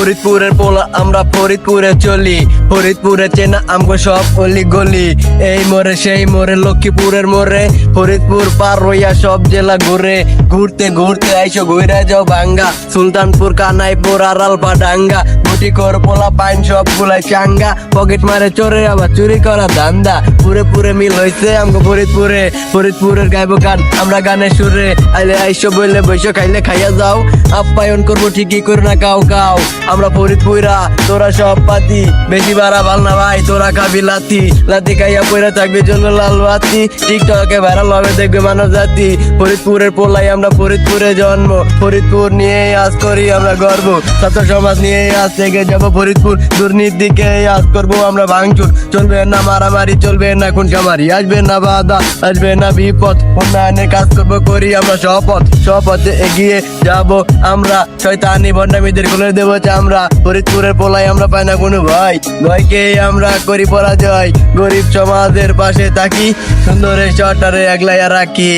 ফরিদপুরের পোলা আমরা ফরিদপুরে চলি, ফরিদপুরে চেনা আমগো সব অলি গলি। এই মোড়ে সেই মোড়ে লক্ষ্মীপুরের মোড়ে, ফরিদপুর পার হইয়া সব জেলা ঘুরে। ঘুরতে ঘুরতে আইসো ঘুরে যাও ভাঙ্গা, সুলতানপুর কানাইপুর আরালপা ডাঙ্গা। গুটি কর পোলা পাইন সব গুলাই চাঙ্গা, পকেট মারে চোরে আবার চুরি করা ধান্দা। পুরে পুরে মিল হইছে আমগো ফরিদপুরে, ফরিদপুরের গাইবো গান আমরা গানে সুরে। আইলে আইসো বইলে বৈশো খাইলে খাইয়া যাও, আপ্যায়ন করবো ঠিকই করে না কাউ কাউ। আমরা ফরিদপুরা তোরা সব পাতি, বেশি বাড়া ভাল না ভাই তোরা খাবি লাতি। লাতি খাইয়া পয়রা থাকবে জন্য লাল বাতি, টিকটকে ভাইরাল হবে দেখবে মানব জাতি। ফরিদপুরের পোলাই আমরা ফরিদপুরে জন্ম, ফরিদপুর নিয়ে আজ করি আমরা গর্ব। ছাত্র সমাজ নিয়ে আজ থেকে যাবো ফরিদপুর, দুর্নীতিকে আজ করবো আমরা ভাঙচুর। চলবে না মারামারি, চলবে না খুন খামারি, আসবে না বাধা, আসবে না বিপদ। উন্নয়নের কাজ করবো করি আমরা শপথ, শপথে এগিয়ে যাবো আমরা। শয়তানি ভণ্ডামিদের খুলে দেবো চামড়া, ফরিদপুরের পোলাই আমরা পাই না কোনো ভয়। ভয়কে আমরা করি পরাজয়, গরিব সমাজের পাশে থাকি, সুন্দরের শটারে একলাইয়া রাখি।